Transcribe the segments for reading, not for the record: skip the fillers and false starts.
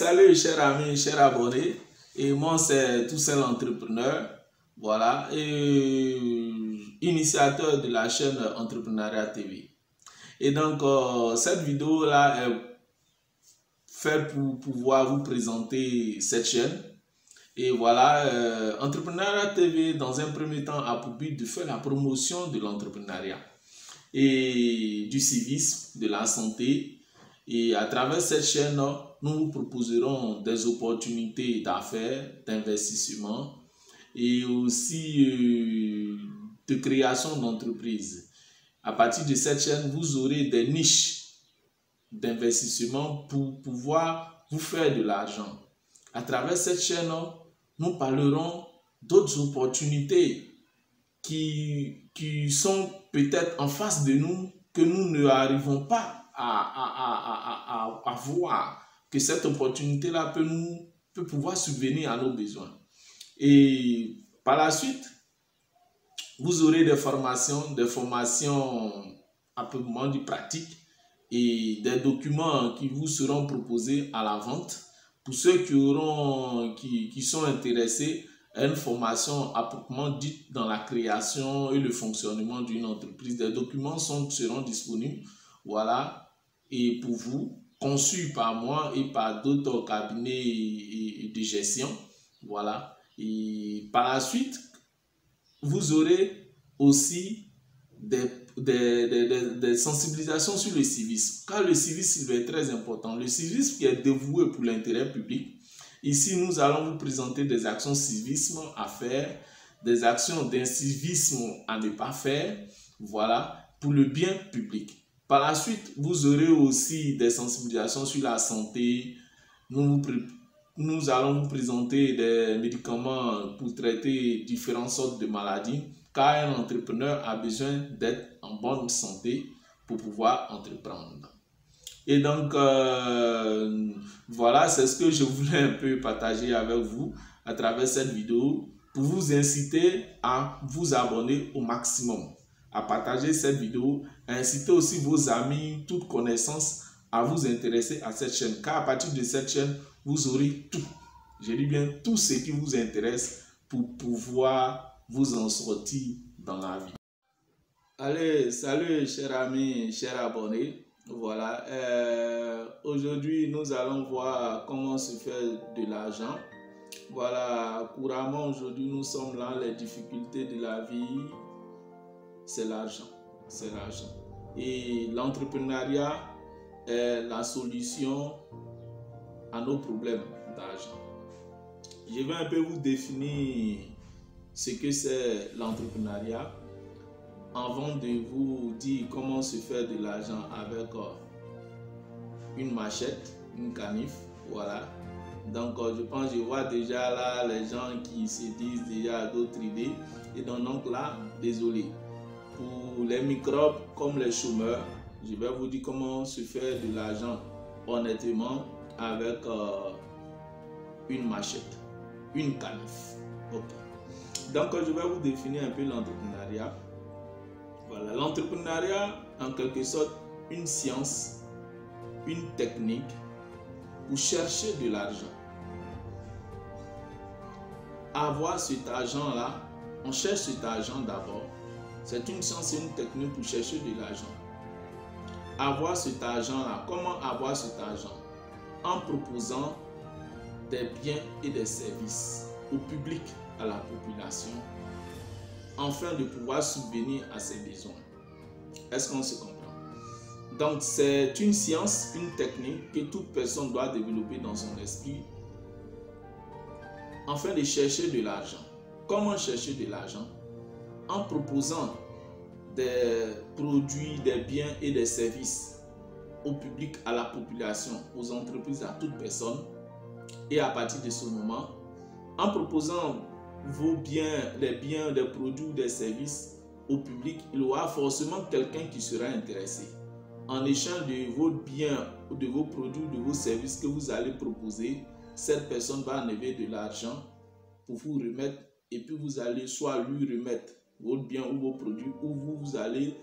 salut chers amis, chers abonnés. Et moi c'est Toussaint l'entrepreneur. Voilà. Et initiateur de la chaîne Entrepreneuriat TV. Et donc cette vidéo là est faite pour pouvoir vous présenter cette chaîne. Et voilà, Entrepreneuriat TV dans un premier temps a pour but de faire la promotion de l'entrepreneuriat et du civisme, de la santé. Et à travers cette chaîne, nous vous proposerons des opportunités d'affaires, d'investissement et aussi de création d'entreprises. À partir de cette chaîne, vous aurez des niches d'investissement pour pouvoir vous faire de l'argent. À travers cette chaîne, nous parlerons d'autres opportunités qui sont peut-être en face de nous, que nous n'arrivons pas à voir, que cette opportunité-là peut pouvoir subvenir à nos besoins. Et par la suite, vous aurez des formations à peu près du pratique et des documents qui vous seront proposés à la vente pour ceux qui sont intéressés à une formation à proprement dite dans la création et le fonctionnement d'une entreprise. Des documents seront disponibles, voilà, et pour vous, conçus par moi et par d'autres cabinets de gestion, voilà. Et par la suite, vous aurez aussi des sensibilisations sur le civisme, car le civisme est très important. Le civisme qui est dévoué pour l'intérêt public. Ici, nous allons vous présenter des actions civisme à faire, des actions d'incivisme à ne pas faire, voilà, pour le bien public. Par la suite, vous aurez aussi des sensibilisations sur la santé. Nous allons vous présenter des médicaments pour traiter différentes sortes de maladies, car un entrepreneur a besoin d'être en bonne santé pour pouvoir entreprendre. Et donc, voilà, c'est ce que je voulais un peu partager avec vous à travers cette vidéo pour vous inciter à vous abonner au maximum, à partager cette vidéo, à inciter aussi vos amis, toutes connaissances à vous intéresser à cette chaîne, car à partir de cette chaîne, vous aurez tout, je dis bien tout ce qui vous intéresse pour pouvoir vous en sortir dans la vie. Allez, salut chers amis, chers abonnés. Voilà, aujourd'hui nous allons voir comment se faire de l'argent. Voilà, couramment aujourd'hui nous sommes là, les difficultés de la vie, c'est l'argent, c'est l'argent. Et l'entrepreneuriat est la solution à nos problèmes d'argent. Je vais un peu vous définir ce que c'est l'entrepreneuriat avant de vous dire comment se faire de l'argent avec une machette, une canif, voilà. Donc je vois déjà là les gens qui se disent déjà d'autres idées. Et donc là, désolé. Pour les microbes comme les chômeurs, je vais vous dire comment se faire de l'argent honnêtement avec une machette, une canif. Okay. Donc je vais vous définir un peu l'entrepreneuriat. Voilà, l'entrepreneuriat en quelque sorte une science, une technique pour chercher de l'argent. Avoir cet argent-là, on cherche cet argent d'abord. C'est une science et une technique pour chercher de l'argent. Avoir cet argent-là, comment avoir cet argent? En proposant des biens et des services au public, à la population, afin de pouvoir subvenir à ses besoins. Est-ce qu'on se comprend? Donc c'est une science, une technique que toute personne doit développer dans son esprit afin de chercher de l'argent. Comment chercher de l'argent? En proposant des produits, des biens et des services au public, à la population, aux entreprises, à toute personne. Et à partir de ce moment, en proposant vos biens, des produits ou des services au public, il y aura forcément quelqu'un qui sera intéressé. En échange de vos biens, de vos produits, de vos services que vous allez proposer, cette personne va enlever de l'argent pour vous remettre, et puis vous allez soit lui remettre votre bien ou vos produits, ou vous allez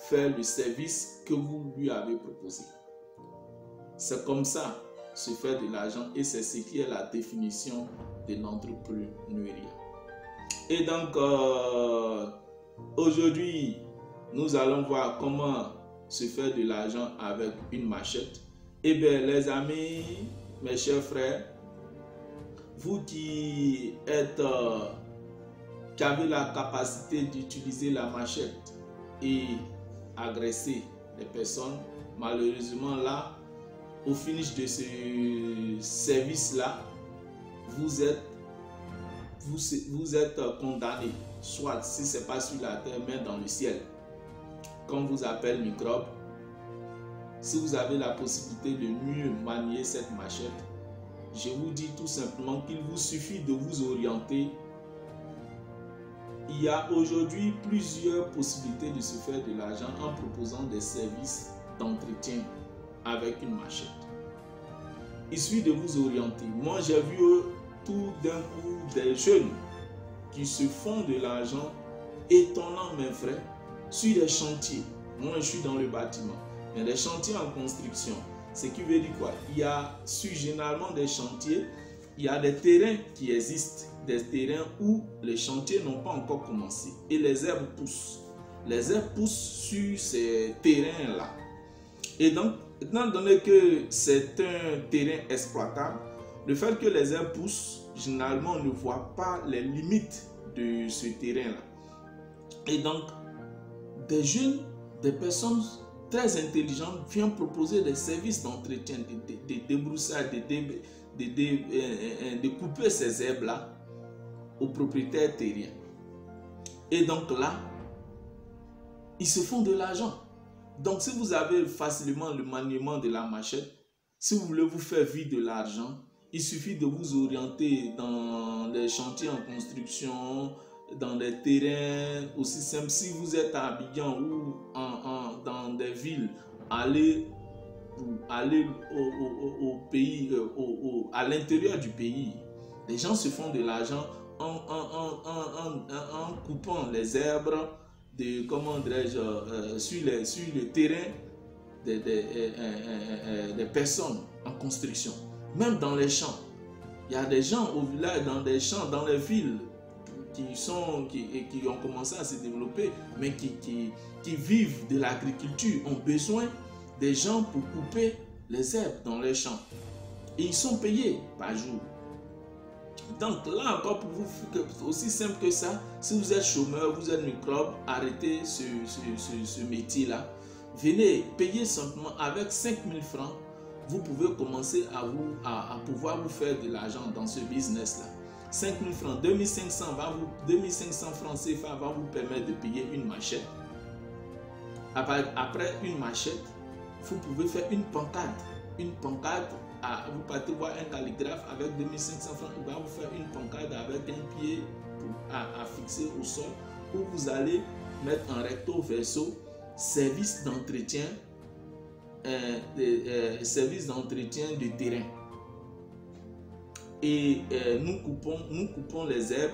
faire le service que vous lui avez proposé. C'est comme ça. se faire de l'argent et c'est ce qui est la définition de l'entrepreneuriat. Et donc, aujourd'hui, nous allons voir comment se faire de l'argent avec une machette. Eh bien, les amis, mes chers frères, vous qui avez la capacité d'utiliser la machette et agresser les personnes, malheureusement là, au finish de ce service-là, vous êtes condamné, soit si ce n'est pas sur la terre, mais dans le ciel. Comme vous appelle microbe, si vous avez la possibilité de mieux manier cette machette, je vous dis tout simplement qu'il vous suffit de vous orienter. Il y a aujourd'hui plusieurs possibilités de se faire de l'argent en proposant des services d'entretien avec une machette. Il suffit de vous orienter. Moi, j'ai vu tout d'un coup des jeunes qui se font de l'argent étonnant, mes frères, sur des chantiers. Moi, je suis dans le bâtiment. Il y a des chantiers en construction. Ce qui veut dire quoi? Il y a généralement des chantiers, il y a des terrains qui existent, des terrains où les chantiers n'ont pas encore commencé et les herbes poussent. Les herbes poussent sur ces terrains-là. Et donc, étant donné que c'est un terrain exploitable, le fait que les herbes poussent, généralement, on ne voit pas les limites de ce terrain-là. Et donc, des jeunes, des personnes très intelligentes viennent proposer des services d'entretien, de débroussailles, de couper ces herbes-là aux propriétaires terriens. Et donc là, ils se font de l'argent. Donc si vous avez facilement le maniement de la machette, si vous voulez vous faire vivre de l'argent, il suffit de vous orienter dans les chantiers en construction, dans des terrains aussi simples. Si vous êtes à Abidjan ou dans des villes, allez au pays, à l'intérieur du pays. Les gens se font de l'argent en coupant les herbes sur le terrain des personnes en construction. Même dans les champs. Il y a des gens au village, dans des champs, dans les villes, qui ont commencé à se développer, mais qui vivent de l'agriculture, ont besoin des gens pour couper les herbes dans les champs. Et ils sont payés par jour. Donc là encore, pour vous, aussi simple que ça, si vous êtes chômeur, vous êtes microbe, arrêtez ce métier-là. Venez payer simplement avec 5 000 francs. Vous pouvez commencer à pouvoir vous faire de l'argent dans ce business-là. 5 000 francs, 2500 francs CFA va vous permettre de payer une machette. Après une machette, vous pouvez faire une pancarte. Une pancarte, vous partez voir un calligraphe avec 2500 francs, il va vous faire une pancarte avec un pied à fixer au sol où vous allez mettre en recto verso service d'entretien de terrain. Et nous coupons les herbes,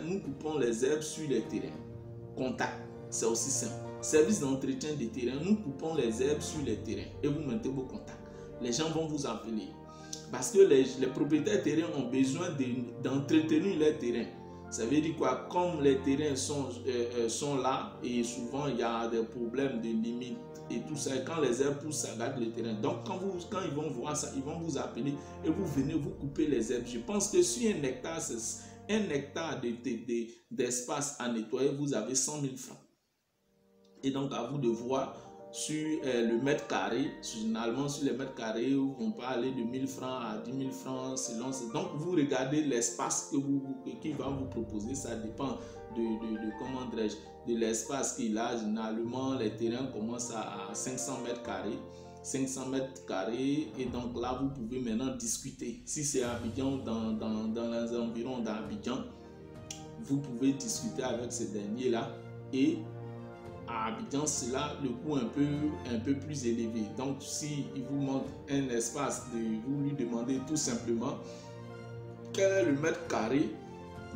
nous coupons les herbes sur les terrains. Contact, c'est aussi simple. Service d'entretien de terrain, nous coupons les herbes sur les terrains et vous mettez vos contacts. Les gens vont vous appeler parce que les propriétaires terriens ont besoin d'entretenir les terrains. Ça veut dire quoi? Comme les terrains sont là et souvent il y a des problèmes de limite et tout ça, et quand les herbes poussent, ça gâte le terrain. Donc quand ils vont voir ça, ils vont vous appeler et vous venez vous couper les herbes. Je pense que sur un hectare d'espace à nettoyer, vous avez 100 000 francs. Et donc à vous de voir sur le mètre carré, généralement sur les mètres carrés, on peut aller de 1000 francs à 10 000 francs selon. Donc vous regardez l'espace qu'il va vous proposer, ça dépend de l'espace qu'il a. Généralement les terrains commencent à 500 mètres carrés. 500 mètres carrés, et donc là vous pouvez maintenant discuter. Si c'est à Abidjan, dans les environs d'Abidjan, vous pouvez discuter avec ces derniers là, et à Abidjan, c'est là le coût un peu plus élevé. Donc si il vous manque un espace, vous lui demandez tout simplement quel est le mètre carré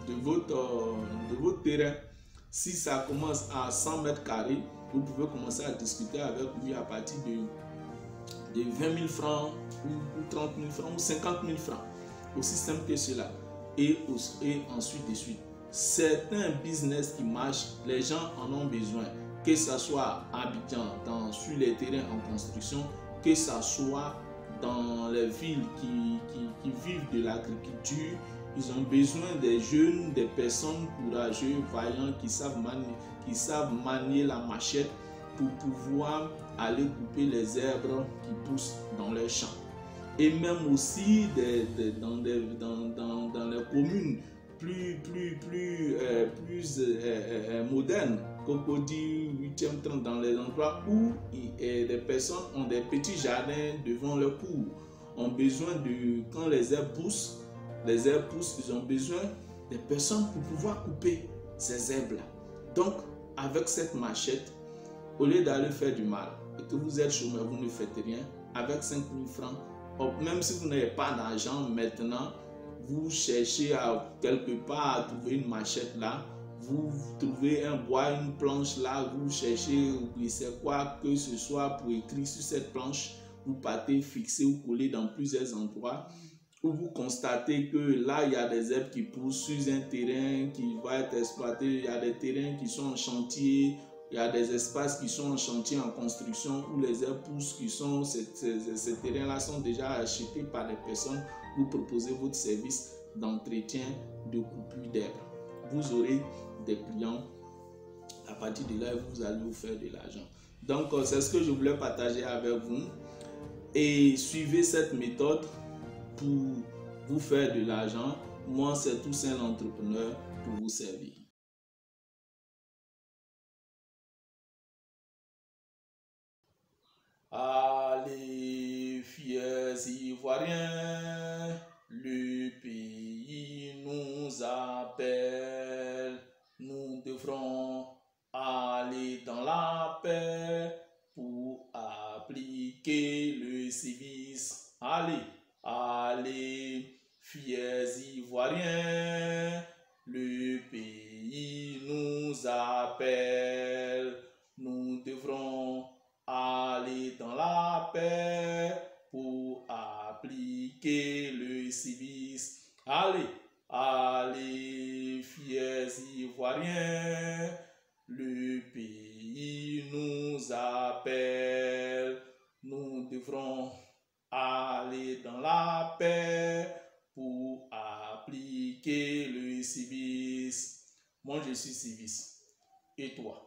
de votre terrain. Si ça commence à 100 mètres carrés, vous pouvez commencer à discuter avec lui à partir de 20 000 francs ou 30 000 francs ou 50 000 francs. Aussi simple que cela. Et ensuite de suite. Certains business qui marchent, les gens en ont besoin. Que ce soit à Abidjan, sur les terrains en construction, que ce soit dans les villes qui vivent de l'agriculture. Ils ont besoin des jeunes, des personnes courageuses, vaillants, qui savent manier la machette pour pouvoir aller couper les herbes qui poussent dans les champs. Et même aussi dans les communes plus modernes, Cocody, 8e 30, dans les endroits où des personnes ont des petits jardins devant leur cour, ont besoin de, quand les herbes poussent, ils ont besoin des personnes pour pouvoir couper ces herbes-là. Donc, avec cette machette, au lieu d'aller faire du mal, et que vous êtes chômeur, vous ne faites rien, avec 5 000 francs, même si vous n'avez pas d'argent maintenant, vous cherchez à quelque part à trouver une machette là, vous trouvez un bois, une planche là, vous cherchez, c'est quoi que ce soit pour écrire sur cette planche, vous partez fixer ou coller dans plusieurs endroits, où vous constatez que là il y a des herbes qui poussent sur un terrain qui va être exploité, il y a des terrains qui sont en chantier, il y a des espaces qui sont en chantier, en construction, où les herbes poussent, ces terrains-là sont déjà achetés par les personnes. Vous proposez votre service d'entretien, de coupure d'herbe. Vous aurez des clients. À partir de là, vous allez vous faire de l'argent. Donc, c'est ce que je voulais partager avec vous. Et suivez cette méthode pour vous faire de l'argent. Moi, c'est Toussaint l'entrepreneur pour vous servir. Allez, fiers Ivoiriens, le pays nous appelle. Nous devrons aller dans la paix pour appliquer le civisme. Allez, allez, fiers Ivoiriens, le pays nous appelle. Nous devrons aller dans la paix pour appliquer le civisme. Allez, allez, fiers Ivoiriens, le pays nous appelle. Nous devrons aller dans la paix pour appliquer le civisme. Moi, je suis civiste. Et toi?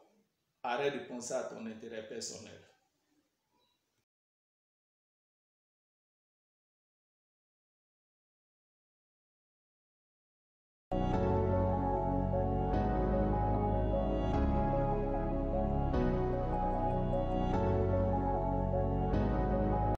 Arrête de penser à ton intérêt personnel.